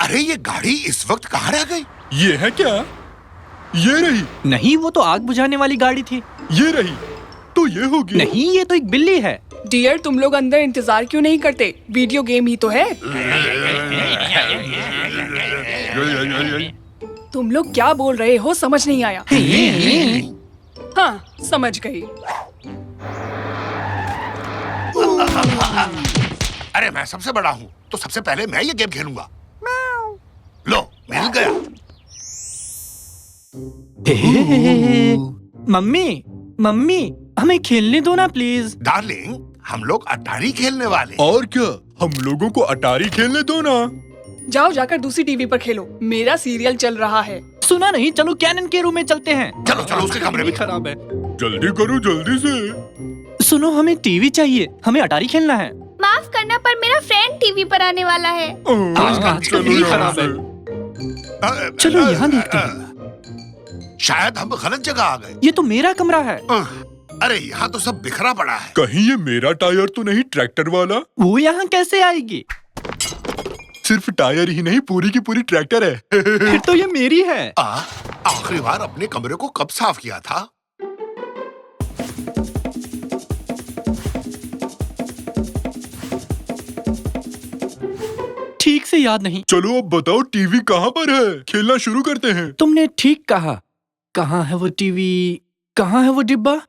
अरे ये गाड़ी इस वक्त कहाँ रह गई? ये है क्या? ये रही। नहीं, वो तो आग बुझाने वाली गाड़ी थी। ये रही तो ये होगी। नहीं, ये तो एक बिल्ली है। डियर, तुम लोग अंदर इंतजार क्यों नहीं करते? वीडियो गेम ही तो है। तुम लोग क्या बोल रहे हो समझ नहीं आया। हाँ, समझ गई। अरे मैं सबसे बड़ा हूँ तो सबसे पहले मैं ये गेम खेलूंगा। लो, मिल गया। मम्मी, मम्मी, हमें खेलने दो ना प्लीज। डार्लिंग, हम लोग अटारी खेलने वाले। और क्या, हम लोगों को अटारी खेलने दो ना। जाओ जाकर दूसरी टीवी पर खेलो, मेरा सीरियल चल रहा है। सुना नहीं, चलो कैनन के रूम में चलते हैं। चलो चलो उसके कमरे में। खराब है। जल्दी करो, जल्दी से। सुनो, हमें टीवी चाहिए, हमें अटारी खेलना है। माफ करना पर मेरा फ्रेंड टीवी पर आने वाला है। आजकल चलो भी यहाँ खराब से। है। चलो यहाँ देखते हैं। शायद हम गलत जगह आ गए। ये तो मेरा कमरा है। अरे यहाँ तो सब बिखरा पड़ा है। कहीं ये मेरा टायर तो नहीं, ट्रैक्टर वाला? वो यहाँ कैसे आएगी? सिर्फ टायर ही नहीं, पूरी की पूरी ट्रैक्टर है। फिर तो ये मेरी है। आखिरी बार अपने कमरे को कब साफ किया था? ठीक से याद नहीं। चलो अब बताओ, टीवी कहाँ पर है? खेलना शुरू करते हैं। तुमने ठीक कहा। कहाँ है वो टीवी? कहाँ है वो डिब्बा?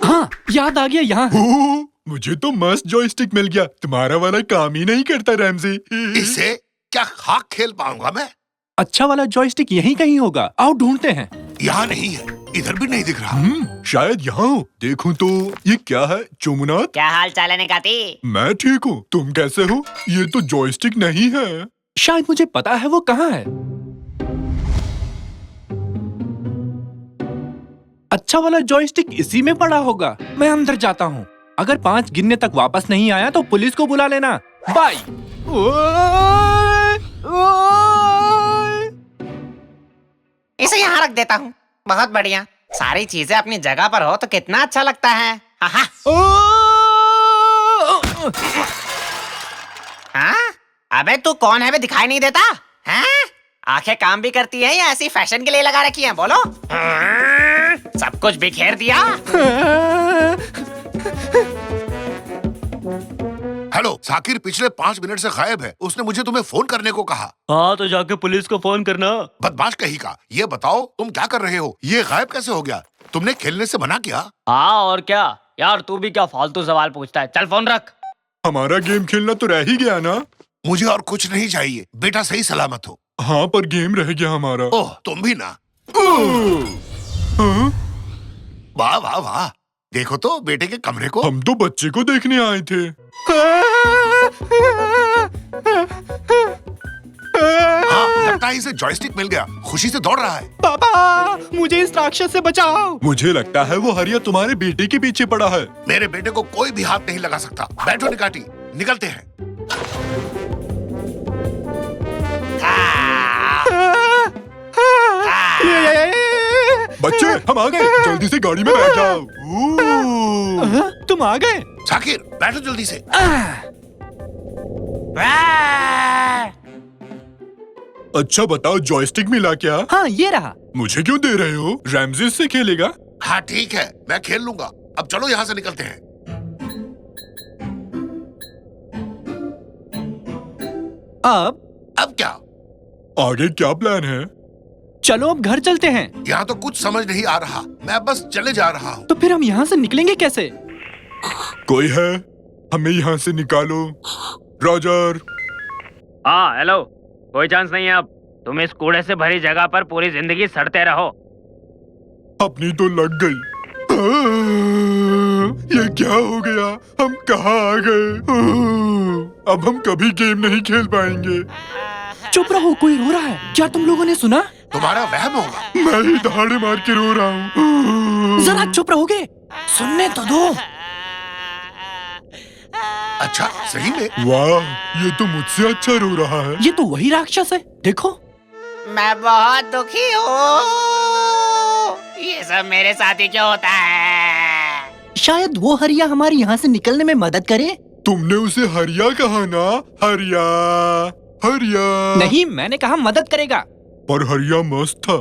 हाँ, याद आ गया, यहाँ है। ओह, मुझे तो मस्त जॉयस्टिक मिल गया। तुम्हारा वाला काम ही नहीं करता रैमजी। इससे क्या खाक खेल पाऊंगा मैं? अच्छा वाला जॉयस्टिक यहीं कहीं होगा, आओ ढूंढते हैं। यहाँ नहीं है, इधर भी नहीं दिख रहा। शायद यहाँ हो। देखूं तो ये क्या है? चुमनाथ, क्या हाल चाल है निकाती? मैं ठीक हूँ, तुम कैसे हो? ये तो जॉयस्टिक नहीं है। शायद मुझे पता है वो कहाँ है। अच्छा वाला जॉयस्टिक इसी में पड़ा होगा। मैं अंदर जाता हूँ। अगर 5 गिनने तक वापस नहीं आया तो पुलिस को बुला लेना। बाय। इसे यहाँ रख देता हूँ। बहुत बढ़िया, सारी चीजें अपनी जगह पर हो तो कितना अच्छा लगता है। हाँ? अबे तू कौन है बे, दिखाई नहीं देता? हैं? आंखें काम भी करती हैं या ऐसी फैशन के लिए लगा रखी हैं? बोलो। सब कुछ बिखेर दिया। हेलो साकिर, पिछले 5 मिनट से गायब है। उसने मुझे तुम्हें फोन करने को कहा। हाँ तो जाके पुलिस को फोन करना। बदमाश कहीं का। ये बताओ तुम क्या कर रहे हो? ये गायब कैसे हो गया? तुमने खेलने से मना किया? हाँ और क्या यार, तू भी क्या फालतू सवाल पूछता है। चल फोन रख। हमारा गेम खेलना तो रह ही गया ना। मुझे और कुछ नहीं चाहिए, बेटा सही सलामत हो। हाँ, पर गेम रह गया हमारा। ओह, तुम भी ना। हाँ? वाह वाह वाह, देखो तो बेटे के कमरे को। हम तो बच्चे को देखने आए थे। हाँ, लगता है इसे जॉयस्टिक मिल गया। खुशी से दौड़ रहा है। पापा, मुझे इस राक्षस से बचाओ। मुझे लगता है वो हरिया तुम्हारे बेटे के पीछे पड़ा है। मेरे बेटे को कोई भी हाथ नहीं लगा सकता। बैठो निकाटी, निकलते हैं। बच्चे, हम आ गए। जल्दी से गाड़ी में बैठ जाओ। तुम आ गए? साकिर, बैठो जल्दी से। अच्छा बताओ, जॉयस्टिक मिला क्या? हाँ, ये रहा। मुझे क्यों दे रहे हो? रैमजी से खेलेगा। हाँ ठीक है, मैं खेल लूंगा। अब चलो यहाँ से निकलते हैं। अब क्या? आगे क्या प्लान है? चलो अब घर चलते हैं। यहाँ तो कुछ समझ नहीं आ रहा। मैं बस चले जा रहा हूँ। तो फिर हम यहाँ से निकलेंगे कैसे? कोई है? हमें यहाँ से निकालो। रॉजर। हाँ हेलो, कोई चांस नहीं है अब। तुम इस कूड़े से भरी जगह पर पूरी जिंदगी सड़ते रहो। अपनी तो लग गई। ये क्या हो गया? हम कहाँ आ गए? अब हम कभी गेम नहीं खेल पाएंगे। चुप रहो, कोई रो रहा है। क्या तुम लोगों ने सुना? तुम्हारा वहम होगा। मैं ही दहाड़े मार के रो रहा हूँ। जरा चुप रहोगे? सुनने तो दो। अच्छा, सही में? वाह, ये तो मुझसे अच्छा रो रहा है। ये तो वही राक्षस है, देखो। मैं बहुत दुखी हूँ। ये सब मेरे साथ ही क्यों होता है? शायद वो हरिया हमारी यहाँ से निकलने में मदद करे। तुमने उसे हरिया कहा ना? हरिया, हरिया। नहीं, मैंने कहा मदद करेगा। पर हरिया मस्त था।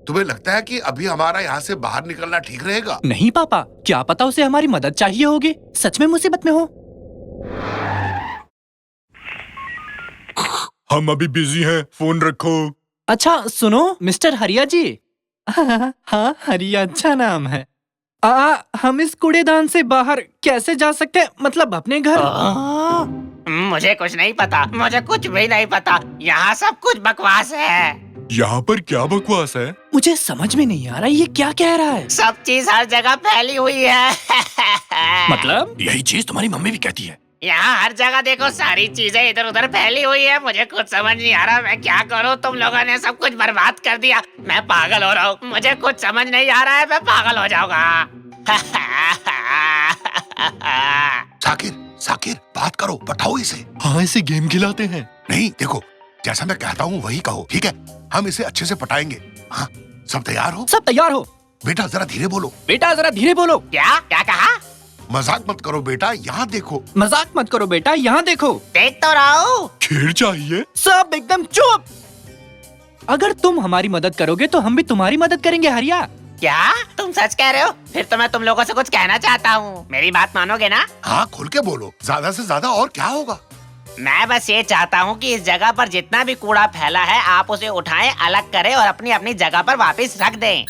तुम्हें लगता है कि अभी हमारा यहाँ से बाहर निकलना ठीक रहेगा? नहीं पापा, क्या पता उसे हमारी मदद चाहिए होगी, सच में मुसीबत में हो। हम अभी बिजी हैं, फोन रखो। अच्छा सुनो मिस्टर हरिया जी। हाँ, हरिया अच्छा नाम है। हम इस कूड़ेदान से बाहर कैसे जा सकते हैं, मतलब अपने घर? मुझे कुछ नहीं पता, मुझे कुछ भी नहीं पता। यहाँ सब कुछ बकवास है। यहाँ पर क्या बकवास है? मुझे समझ में नहीं आ रहा ये क्या कह रहा है। सब चीज हर जगह फैली हुई है। मतलब? यही चीज तुम्हारी मम्मी भी कहती है। यहाँ हर जगह देखो, सारी चीजें इधर उधर फैली हुई है। मुझे कुछ समझ नहीं आ रहा, मैं क्या करूँ? तुम लोगों ने सब कुछ बर्बाद कर दिया। मैं पागल हो रहा हूँ, मुझे कुछ समझ नहीं आ रहा है, मैं पागल हो जाऊंगा। साकिर, साकिर, बात करो, बताओ इसे। हाँ, इसे गेम खिलाते हैं। नहीं, देखो, जैसा मैं कहता हूँ वही कहो, ठीक है? हम इसे अच्छे से पटाएंगे। हाँ, सब तैयार हो? सब तैयार हो? बेटा जरा धीरे बोलो। बेटा जरा धीरे बोलो। क्या क्या कहा? मजाक मत करो बेटा, यहाँ देखो। मजाक मत करो बेटा, यहाँ देखो। देख तो रहा हूँ। खेल चाहिए। सब एकदम चुप। अगर तुम हमारी मदद करोगे तो हम भी तुम्हारी मदद करेंगे हरिया। क्या तुम सच कह रहे हो? फिर तो मैं तुम लोगों से कुछ कहना चाहता हूँ, मेरी बात मानोगे ना? हाँ, खुल के बोलो, ज्यादा से ज्यादा और क्या होगा? मैं बस ये चाहता हूँ कि इस जगह पर जितना भी कूड़ा फैला है, आप उसे उठाएं, अलग करें और अपनी अपनी जगह पर वापस रख दें।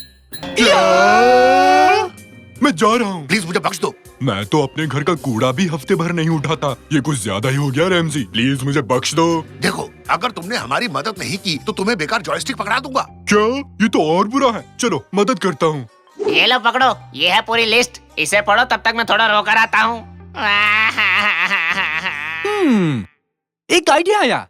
मैं जा रहा हूँ। प्लीज मुझे बख्श दो। मैं तो अपने घर का कूड़ा भी हफ्ते भर नहीं उठाता। ये कुछ ज्यादा ही हो गया रैमजी, प्लीज मुझे बख्श दो। देखो, अगर तुमने हमारी मदद नहीं की तो तुम्हें बेकार जॉयस्टिक पकड़ा दूंगा। क्या? ये तो और बुरा है। चलो मदद करता हूँ। ये लो पकड़ो, ये है पूरी लिस्ट, इसे पढ़ो, तब तक मैं थोड़ा रोकर आता हूँ। एक आइडिया आया।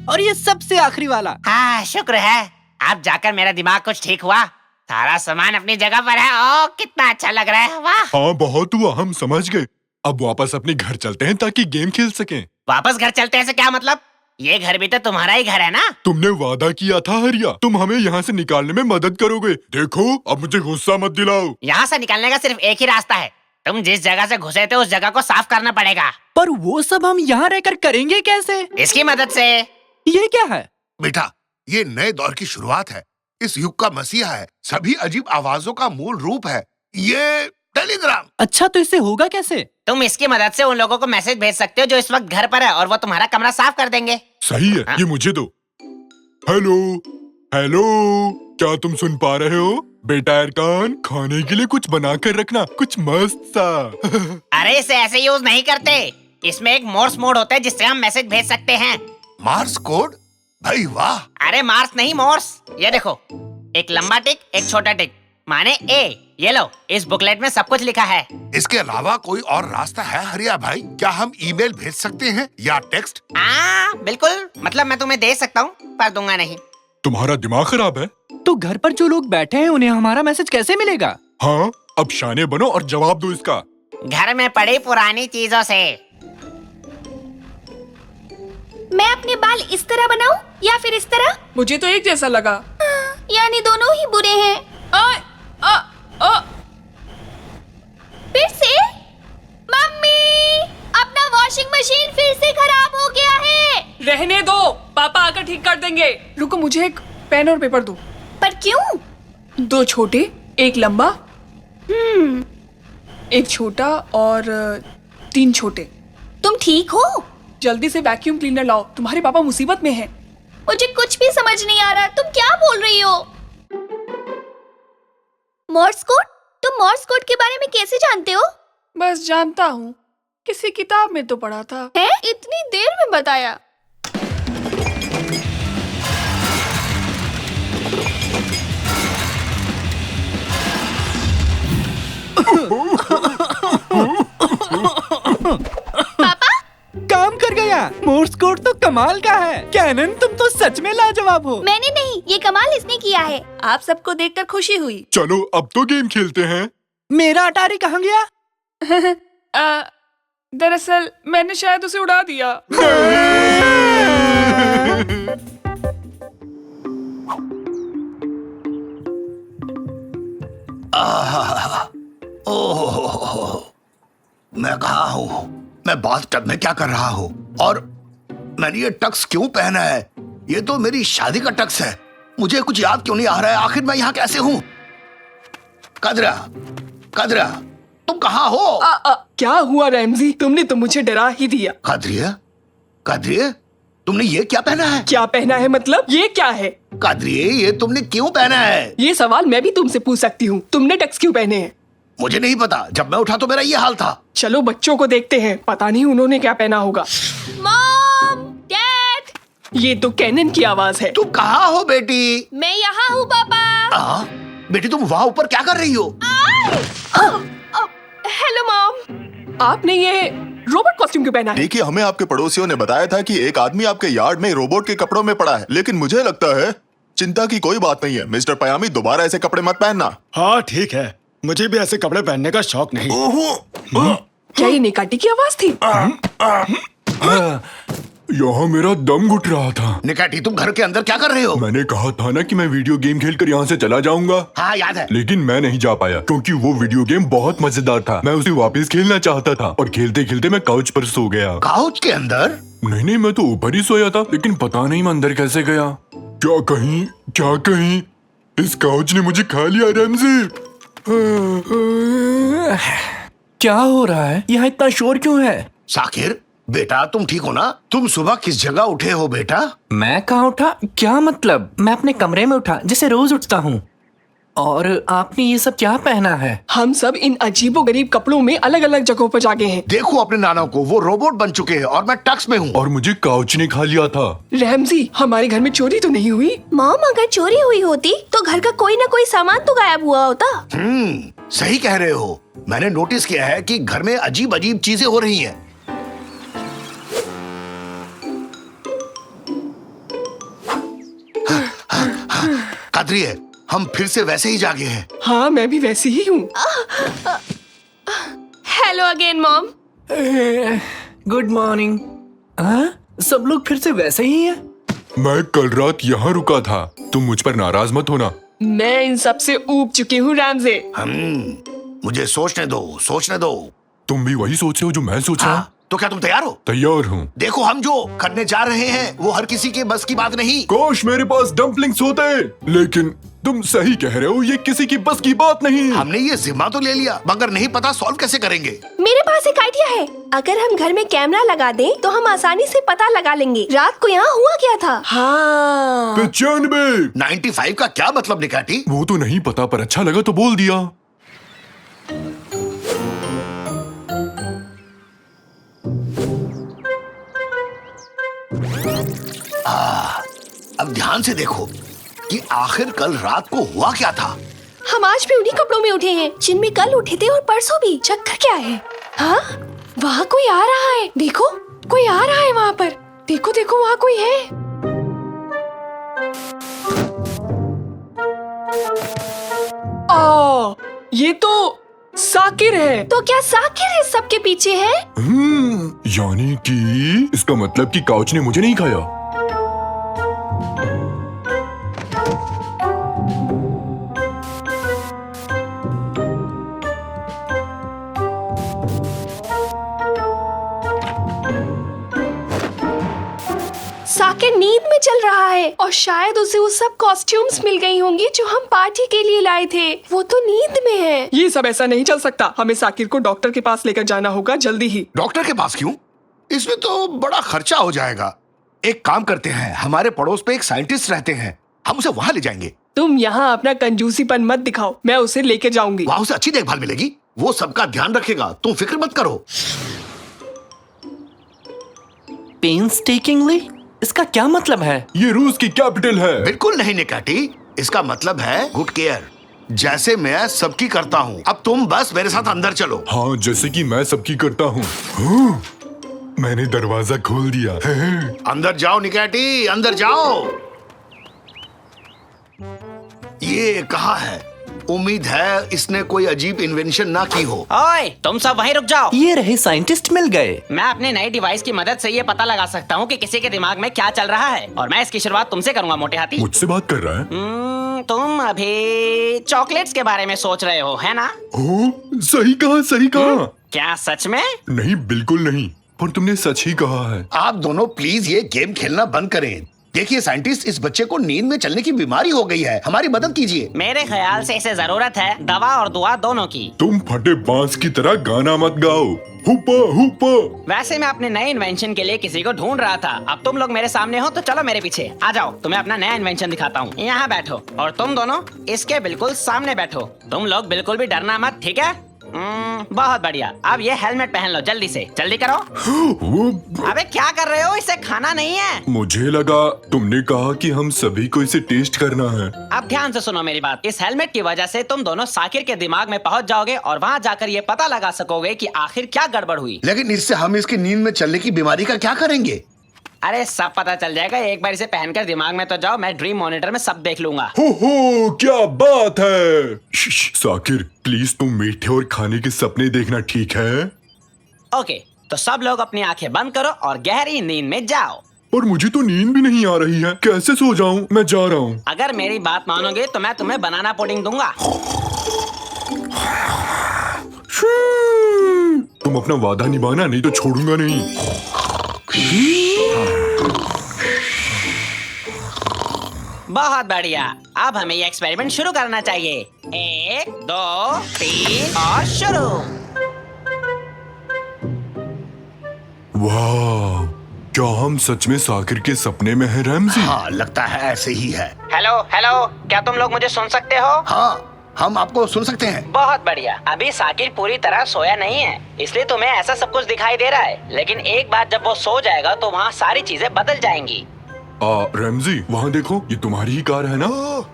और ये सबसे आखिरी वाला। हाँ, शुक्र है, अब जाकर मेरा दिमाग कुछ ठीक हुआ। सारा सामान अपनी जगह पर है। ओ, कितना अच्छा लग रहा है। वाह। हाँ, बहुत हुआ, हम समझ गए। अब वापस अपने घर चलते हैं ताकि गेम खेल सकें। वापस घर चलते हैं से क्या मतलब? ये घर भी तो तुम्हारा ही घर है ना? तुमने वादा किया था हरिया, तुम हमें यहाँ से निकालने में मदद करोगे। देखो, अब मुझे गुस्सा मत दिलाओ। यहाँ से निकलने का सिर्फ एक ही रास्ता है। तुम जिस जगह से घुसे थे उस जगह को साफ करना पड़ेगा। पर वो सब हम यहाँ रहकर करेंगे कैसे? इसकी मदद से। ये क्या है? बेटा, ये नए दौर की शुरुआत है, इस युग का मसीहा है, सभी अजीब आवाजों का मूल रूप है ये टेलीग्राम। अच्छा, तो इससे होगा कैसे? तुम इसकी मदद से उन लोगों को मैसेज भेज सकते हो जो इस वक्त घर पर है, और वो तुम्हारा कमरा साफ कर देंगे। सही है। हाँ? ये मुझे दो। हेलो हेलो, क्या तुम सुन पा रहे हो? बेटा अरकान, खाने के लिए कुछ बना कर रखना, कुछ मस्त सा। अरे, इसे ऐसे यूज नहीं करते। इसमें एक मोर्स मोड होता है जिससे हम मैसेज भेज सकते हैं। Mars code? भाई वाह। अरे मार्स नहीं, मोर्स। ये देखो, एक लंबा टिक, एक छोटा टिक, माने ए। ये लो, इस बुकलेट में सब कुछ लिखा है। इसके अलावा कोई और रास्ता है हरिया भाई? क्या हम ईमेल भेज सकते हैं या टेक्स्ट? बिल्कुल, मतलब मैं तुम्हें दे सकता हूँ, पर दूंगा नहीं। तुम्हारा दिमाग खराब है? तो घर पर जो लोग बैठे हैं उन्हें हमारा मैसेज कैसे मिलेगा? हाँ, अब शाने बनो और जवाब दो इसका। घर में पड़ी पुरानी चीजों से। मैं अपने बाल इस तरह बनाऊं या फिर इस तरह? मुझे तो एक जैसा लगा। यानी दोनों ही बुरे हैं। फिर से? मम्मी, अपना वॉशिंग मशीन फिर से खराब हो गया है। रहने दो, पापा आकर ठीक कर देंगे। रुको, मुझे एक पेन और पेपर दो। पर क्यों? 2 छोटे, एक लंबा, एक छोटा और 3 छोटे। तुम ठीक हो? जल्दी से वैक्यूम क्लीनर लाओ, तुम्हारे पापा मुसीबत में हैं। मुझे कुछ भी समझ नहीं आ रहा, तुम क्या बोल रही हो? Morse code? तुम मोर्स कोड के बारे में कैसे जानते हो? बस जानता हूँ, किसी किताब में तो पढ़ा था। है? इतनी देर में बताया। पापा, काम कर गया। मोर्स कोड तो कमाल का है। कैनन, तुम तो सच में लाजवाब हो। मैंने नहीं, ये कमाल इसने किया है। आप सबको देखकर खुशी हुई। चलो अब तो गेम खेलते हैं। मेरा अटारी कहाँ गया? दरअसल मैंने शायद उसे उड़ा दिया। ओह, मैं कहाँ हूँ? मैं बाथटब में क्या कर रहा हूँ? और मैंने ये टक्स क्यों पहना है? ये तो मेरी शादी का टक्स है। मुझे कुछ याद क्यों नहीं आ रहा है? आखिर मैं यहाँ कैसे हूँ? कदरा, कदरा, तुम कहाँ हो? क्या हुआ रैमजी? तुमने तो मुझे डरा ही दिया। कदरिया, कदरिया, तुमने ये क्या पहना है? क्या पहना है मतलब? ये क्या है? कदरिया, ये तुमने क्यों पहना है? ये सवाल मैं भी तुमसे पूछ सकती हूँ। तुमने टक्स क्यों पहने हैं? मुझे नहीं पता। जब मैं उठा तो मेरा ये हाल था। चलो बच्चों को देखते हैं, पता नहीं उन्होंने क्या पहना होगा। मॉम, डैड, ये तो कैनन की आवाज है। तुम कहाँ हो बेटी? मैं यहाँ हूँ पापा। बेटी तुम वहाँ ऊपर क्या कर रही हो? Hello mom. आपने ये रोबोट कॉस्ट्यूम क्यों पहना है? देखिए, हमें आपके पड़ोसियों ने बताया था कि एक आदमी आपके यार्ड में रोबोट के कपड़ों में पड़ा है, लेकिन मुझे लगता है चिंता की कोई बात नहीं है। मिस्टर पयामी, दोबारा ऐसे कपड़े मत पहनना। हाँ ठीक है, मुझे भी ऐसे कपड़े पहनने का शौक नहीं। क्या ये निकाटी की आवाज थी? यहाँ मेरा दम घुट रहा था। निकाटी, तुम घर के अंदर क्या कर रहे हो? मैंने कहा था ना कि मैं वीडियो गेम खेलकर यहाँ से चला जाऊंगा। हाँ याद है। लेकिन मैं नहीं जा पाया क्योंकि वो वीडियो गेम बहुत मजेदार था। मैं उसे वापस खेलना चाहता था और खेलते खेलते मैं काउच पर सो गया। काउच के अंदर? नहीं, मैं तो ऊपर ही सोया था, लेकिन पता नहीं मैं अंदर कैसे गया। क्या कहीं इस काउच ने मुझे खा लिया रैमजी? क्या हो रहा है? यहाँ इतना शोर क्यों है? साकिर, बेटा तुम ठीक हो ना? तुम सुबह किस जगह उठे हो बेटा? मैं कहाँ उठा? क्या मतलब? मैं अपने कमरे में उठा, जैसे रोज उठता हूँ। और आपने ये सब क्या पहना है? हम सब इन अजीबोगरीब कपड़ों में अलग अलग जगहों पर जागे हैं। देखो अपने नाना को, वो रोबोट बन चुके हैं और मैं टक्स में हूँ। और मुझे काउच ने खा लिया था। रैमजी, हमारे घर में चोरी तो नहीं हुई? मॉम, अगर चोरी हुई होती तो घर का कोई ना कोई सामान तो गायब हुआ होता। सही कह रहे हो। मैंने नोटिस किया है कि घर में अजीब अजीब चीजें हो रही हैं। कदरिए, हम फिर से वैसे ही जागे हैं। हाँ, मैं भी वैसी ही हूँ। Hello again mom. Good morning. सब लोग फिर से वैसे ही हैं? मैं कल रात यहाँ रुका था। तुम मुझ पर नाराज मत होना। मैं इन सब से ऊब चुकी हूँ रैमजे। मुझे सोचने दो। तुम भी वही सोच रहे हो जो मैं सोच रहा हूँ? तो क्या तुम तैयार हो? तैयार हूँ। देखो, हम जो करने जा रहे हैं वो हर किसी के बस की बात नहीं। काश मेरे पास डम्पलिंग्स होते, लेकिन तुम सही कह रहे हो, ये किसी की बस की बात नहीं। हमने ये जिम्मा तो ले लिया, मगर नहीं पता सॉल्व कैसे करेंगे। मेरे पास एक आइडिया है। अगर हम घर में कैमरा लगा दें तो हम आसानी से पता लगा लेंगे रात को यहाँ हुआ क्या था। हाँ। 95। 95 का क्या मतलब निकाटी? वो तो नहीं पता, पर अच्छा लगा तो बोल दिया। अब ध्यान से देखो कि आखिर कल रात को हुआ क्या था। हम आज भी उन्हीं कपड़ों में उठे हैं जिनमें कल उठे थे और परसों भी। चक्कर क्या है? हाँ, वहाँ कोई आ रहा है। देखो, कोई आ रहा है वहाँ पर। देखो देखो, वहाँ कोई है। ये तो साकिर है। तो क्या साकिर इस सब के पीछे है? यानी कि इसका मतलब कि काउच ने मुझे नहीं खाया। साकिर नींद में चल रहा है और शायद उसे वो सब कॉस्ट्यूम्स मिल गई होंगी जो हम पार्टी के लिए लाए थे। वो तो नींद में है। ये सब ऐसा नहीं चल सकता। हमें साकिर को डॉक्टर के पास लेकर जाना होगा जल्दी ही। डॉक्टर के पास क्यों? इसमें तो बड़ा खर्चा हो जाएगा। एक काम करते हैं, हमारे पड़ोस पे एक साइंटिस्ट रहते हैं, हम उसे वहाँ ले जाएंगे। तुम यहाँ अपना कंजूसीपन मत दिखाओ, मैं उसे लेके जाऊंगी। वहाँ उसे अच्छी देखभाल मिलेगी। वो सबका ध्यान रखेगा, तुम फिक्र मत करो। पेन्सटेकिंगली? इसका क्या मतलब है? ये रूस की कैपिटल है। बिल्कुल नहीं निकाटी, इसका मतलब है गुड केयर, जैसे मैं सबकी करता हूँ। अब तुम बस मेरे साथ अंदर चलो। हाँ, जैसे कि मैं सबकी करता हूँ। हाँ, मैंने दरवाजा खोल दिया। अंदर जाओ निकाटी, अंदर जाओ। ये कहाँ है? उम्मीद है इसने कोई अजीब इन्वेंशन ना की हो। ओए, तुम सब वहीं रुक जाओ। ये रहे साइंटिस्ट मिल गए। मैं अपने नए डिवाइस की मदद से ये पता लगा सकता हूँ कि किसी के दिमाग में क्या चल रहा है, और मैं इसकी शुरुआत तुमसे करूंगा मोटे हाथी। मुझसे बात कर रहा है? तुम अभी चॉकलेट्स के बारे में सोच रहे हो, है ना? ओ, सही कहा, सही कहा। क्या सच में? नहीं, बिल्कुल नहीं, पर तुमने सच ही कहा है। आप दोनों प्लीज ये गेम खेलना बंद करें। देखिए साइंटिस्ट, इस बच्चे को नींद में चलने की बीमारी हो गई है, हमारी मदद कीजिए। मेरे ख्याल से इसे जरूरत है दवा और दुआ दोनों की। तुम फटे बांस की तरह गाना मत गाओ। हुपा हुपा। वैसे मैं अपने नए इन्वेंशन के लिए किसी को ढूंढ रहा था। अब तुम लोग मेरे सामने हो तो चलो मेरे पीछे आ जाओ, तुम्हें अपना नया इन्वेंशन दिखाता हूँ। यहाँ बैठो, और तुम दोनों इसके बिल्कुल सामने बैठो। तुम लोग बिल्कुल भी डरना मत, ठीक है? बहुत बढ़िया। अब ये हेलमेट पहन लो, जल्दी से, जल्दी करो। अबे क्या कर रहे हो? इसे खाना नहीं है। मुझे लगा तुमने कहा कि हम सभी को इसे टेस्ट करना है। अब ध्यान से सुनो मेरी बात। इस हेलमेट की वजह से तुम दोनों साकिर के दिमाग में पहुंच जाओगे और वहां जाकर ये पता लगा सकोगे कि आखिर क्या गड़बड़ हुई। लेकिन इससे हम इसकी नींद में चलने की बीमारी का क्या करेंगे? अरे सब पता चल जाएगा। एक बार इसे पहनकर दिमाग में तो जाओ, मैं ड्रीम मॉनिटर में सब देख लूंगा। हो, क्या बात है। साकिर, प्लीज तुम मीठे और खाने के सपने देखना, ठीक है? ओके, तो सब लोग अपनी आंखें बंद करो और गहरी नींद में जाओ। पर मुझे तो नींद भी नहीं आ रही है, कैसे सो जाऊं? मैं जा रहा हूँ। अगर मेरी बात मानोगे तो मैं तुम्हें बनाना पुडिंग दूंगा। तुम अपना वादा निभाना, नहीं तो छोड़ूंगा नहीं। बहुत बढ़िया। अब हमें ये एक्सपेरिमेंट शुरू करना चाहिए। 1, 2, 3 और शुरू। वाह, क्या हम सच में साकिर के सपने में हैं रैमजी? हाँ, लगता है ऐसे ही है। हेलो हेलो, क्या तुम लोग मुझे सुन सकते हो? हाँ, हम आपको सुन सकते हैं। बहुत बढ़िया। अभी साकिर पूरी तरह सोया नहीं है, इसलिए तुम्हें ऐसा सब कुछ दिखाई दे रहा है, लेकिन एक बार जब वो सो जाएगा तो वहाँ सारी चीजें बदल जाएंगी। रैमजी, वहाँ देखो, ये तुम्हारी ही कार है ना?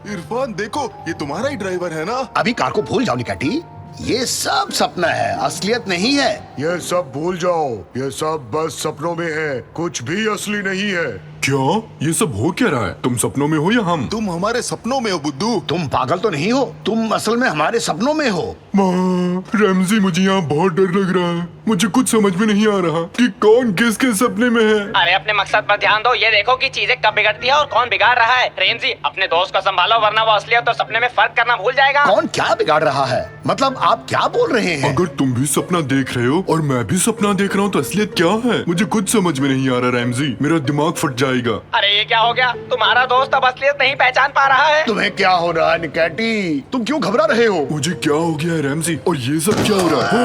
इरफान देखो, ये तुम्हारा ही ड्राइवर है ना? अभी कार को भूल जाओ निकाटी, ये सब सपना है, असलियत नहीं है। ये सब भूल जाओ, ये सब बस सपनों में है, कुछ भी असली नहीं है। क्या? ये सब हो क्या रहा है? तुम सपनों में हो या हम? तुम हमारे सपनों में हो बुद्धू। तुम पागल तो नहीं हो, तुम असल में हमारे सपनों में हो। माँ, रैमजी, मुझे यहाँ बहुत डर लग रहा है। मुझे कुछ समझ में नहीं आ रहा कि कौन किसके सपने में है। अरे अपने मकसद पर ध्यान दो, ये देखो कि चीजें कब बिगड़ती है और कौन बिगाड़ रहा है। रेमजी, अपने दोस्त को संभालो, वरना वो असलियत और सपने में फर्क करना भूल जाएगा। कौन क्या बिगाड़ रहा है? मतलब आप क्या बोल रहे हैं? अगर तुम भी सपना देख रहे हो और मैं भी सपना देख रहा हूँ तो असलियत क्या है? मुझे कुछ समझ में नहीं आ रहा रैमजी, मेरा दिमाग फट जाएगा। अरे ये क्या हो गया? तुम्हारा दोस्त अब असलियत नहीं पहचान पा रहा है। तुम्हें क्या हो रहा है निकाटी? तुम क्यों घबरा रहे हो? मुझे क्या हो गया है रैमजी, और ये सब क्या हो रहा है?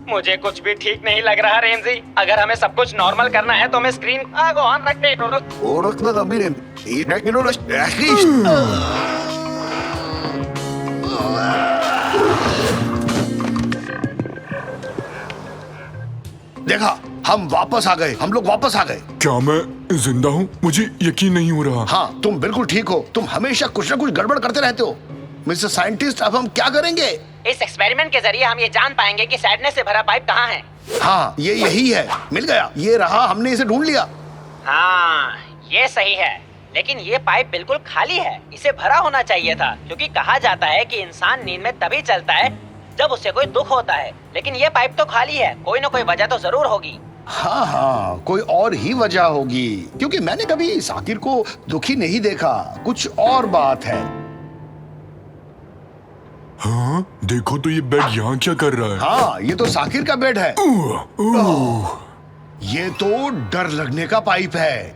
मुझे कुछ भी ठीक नहीं लग रहा रेमजी। अगर हमें सब कुछ नॉर्मल करना है तो हमें स्क्रीन को ऑन रखने देखा, हम वापस आ गए, हम लोग वापस आ गए। क्या मैं जिंदा हूँ? मुझे यकीन नहीं हो रहा। हाँ, तुम बिल्कुल ठीक हो। तुम हमेशा कुछ न कुछ गड़बड़ करते रहते हो। मिस्टर साइंटिस्ट, अब हम क्या करेंगे? इस एक्सपेरिमेंट के जरिए हम ये जान पाएंगे कि सैडनेस से भरा पाइप कहाँ है। हाँ, ये यही है। मिल गया, ये रहा, हमने इसे ढूंढ लिया। हाँ, ये सही है, लेकिन ये पाइप बिल्कुल खाली है। इसे भरा होना चाहिए था, क्योंकि कहा जाता है कि इंसान नींद में तभी चलता है जब उसे कोई दुख होता है। लेकिन ये पाइप तो खाली है, कोई न कोई वजह तो जरूर होगी। हाँ हाँ, कोई और ही वजह होगी, क्योंकि मैंने कभी साकिर को दुखी नहीं देखा। कुछ और बात है। हाँ, देखो तो ये बेड यहाँ क्या कर रहा है? हाँ, ये तो साकिर का बेड है। ये तो डर लगने का पाइप है।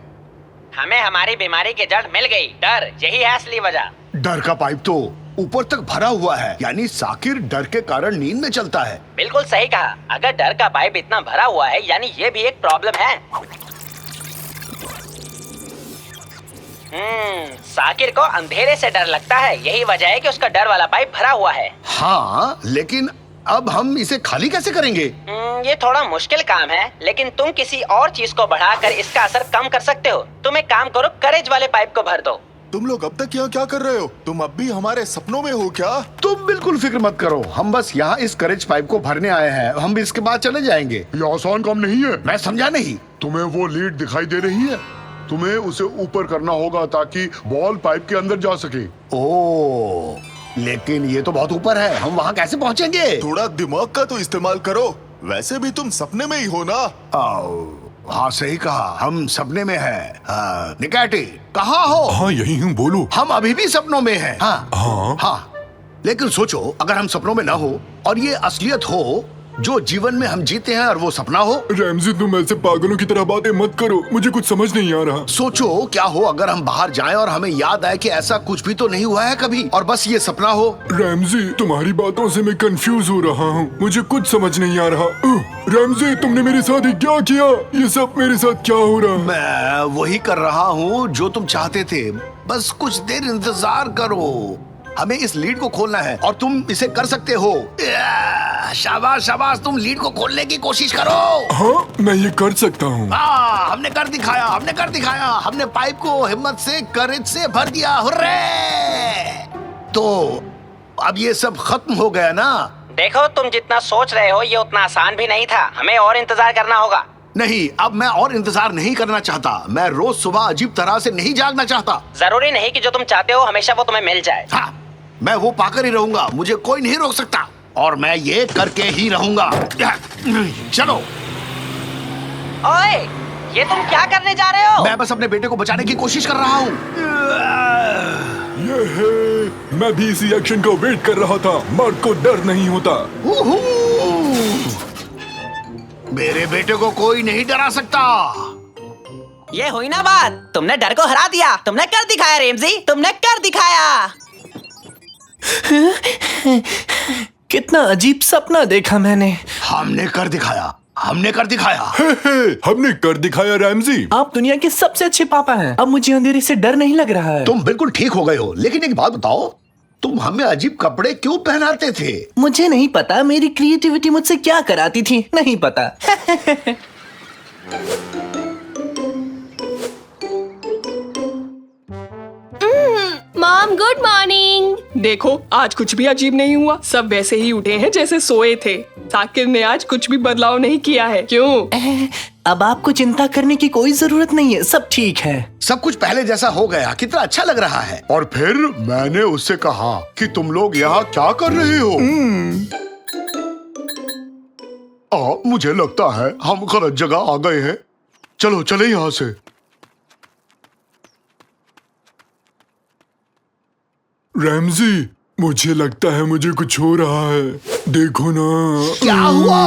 हमें हमारी बीमारी की जड़ मिल गई, डर, यही है असली वजह। डर का पाइप तो ऊपर तक भरा हुआ है, यानी साकिर डर के कारण नींद में चलता है। बिल्कुल सही कहा। अगर डर का पाइप इतना भरा हुआ है, यानी ये भी एक प्रॉब्लम है। साकिर को अंधेरे से डर लगता है, यही वजह है कि उसका डर वाला पाइप भरा हुआ है। हाँ, लेकिन अब हम इसे खाली कैसे करेंगे? ये थोड़ा मुश्किल काम है, लेकिन तुम किसी और चीज को बढ़ाकर इसका असर कम कर सकते हो। तुम एक काम करो, करेज वाले पाइप को भर दो। तुम लोग अब तक यहाँ क्या कर रहे हो? तुम अब भी हमारे सपनों में हो क्या? तुम बिल्कुल फिक्र मत करो, हम बस यहाँ इस करेज पाइप को भरने आए हैं। हम इसके बाद चले जाएंगे। ये आसान काम नहीं है। मैं समझा नहीं। तुम्हें वो लीड दिखाई दे रही है? तुम्हें उसे ऊपर करना होगा ताकि बॉल पाइप के अंदर जा सके। ओह, लेकिन ये तो बहुत ऊपर है, हम वहाँ कैसे पहुँचेंगे? थोड़ा दिमाग का तो इस्तेमाल करो। वैसे भी तुम सपने में ही हो ना? हाँ, सही कहा, हम सपने में हैं। निकैटी, कहाँ हो? हाँ, यही हूँ, बोलो। हम अभी भी सपनों में हैं। हाँ हाँ हाँ, लेकिन सोचो, अगर हम सपनों में ना हो और ये असलियत हो जो जीवन में हम जीते हैं और वो सपना हो। रैमजी, तुम ऐसे पागलों की तरह बातें मत करो, मुझे कुछ समझ नहीं आ रहा। सोचो क्या हो अगर हम बाहर जाएं और हमें याद आए कि ऐसा कुछ भी तो नहीं हुआ है कभी, और बस ये सपना हो। रैमजी, तुम्हारी बातों से मैं कंफ्यूज हो रहा हूँ, मुझे कुछ समझ नहीं आ रहा। रैमजी, तुमने मेरे साथ ही क्या किया? ये सब मेरे साथ क्या हो रहा? मैं वही कर रहा हूँ जो तुम चाहते थे, बस कुछ देर इंतजार करो। हमें इस लीड को खोलना है और तुम इसे कर सकते हो। शाबाश शाबाश, तुम लीड को खोलने की कोशिश करो। हाँ, मैं ये कर सकता हूँ। हमने कर दिखाया, हमने कर दिखाया। हमने पाइप को हिम्मत से, करेज से भर दिया। हुर्रे! तो अब ये सब खत्म हो गया ना? देखो, तुम जितना सोच रहे हो ये उतना आसान भी नहीं था। हमें और इंतजार करना होगा। नहीं, अब मैं और इंतजार नहीं करना चाहता। मैं रोज सुबह अजीब तरह से नहीं जागना चाहता। जरूरी नहीं कि जो तुम चाहते हो हमेशा वो तुम्हें मिल जाए। हाँ, मैं वो पाकर ही रहूंगा, मुझे कोई नहीं रोक सकता, और मैं ये करके ही रहूंगा। चलो। ओए, ये तुम क्या करने जा रहे हो? मैं बस अपने बेटे को बचाने की कोशिश कर रहा हूँ। ये है, मैं भी इसी एक्शन का वेट कर रहा था। मर्द को डर नहीं होता। मेरे बेटे को कोई नहीं डरा सकता। ये हुई ना बात, तुमने डर को हरा दिया। तुमने कर दिखाया रैमजी, तुमने कर दिखाया। कितना अजीब सपना देखा मैंने। हमने कर दिखाया, हमने कर दिखाया। हमने कर दिखाया रैमजी। आप दुनिया के सबसे अच्छे पापा हैं। अब मुझे अंधेरे से डर नहीं लग रहा है। तुम बिल्कुल ठीक हो गए हो, लेकिन एक बात बताओ, तुम हमें अजीब कपड़े क्यों पहनाते थे? मुझे नहीं पता, मेरी क्रिएटिविटी मुझसे क्या कराती थी, नहीं पता। Mom, good morning. देखो, आज कुछ भी अजीब नहीं हुआ। सब वैसे ही उठे हैं जैसे सोए थे। साकिर ने आज कुछ भी बदलाव नहीं किया है। क्यों? अब आपको चिंता करने की कोई जरूरत नहीं है, सब ठीक है। सब कुछ पहले जैसा हो गया। कितना अच्छा लग रहा है। और फिर मैंने उससे कहा कि तुम लोग यहाँ क्या कर रहे हो? मुझे लगता है हम गलत जगह आ गए हैं। चलो चले यहाँ से। रैमजी, मुझे लगता है मुझे कुछ हो रहा है। देखो ना। क्या हुआ?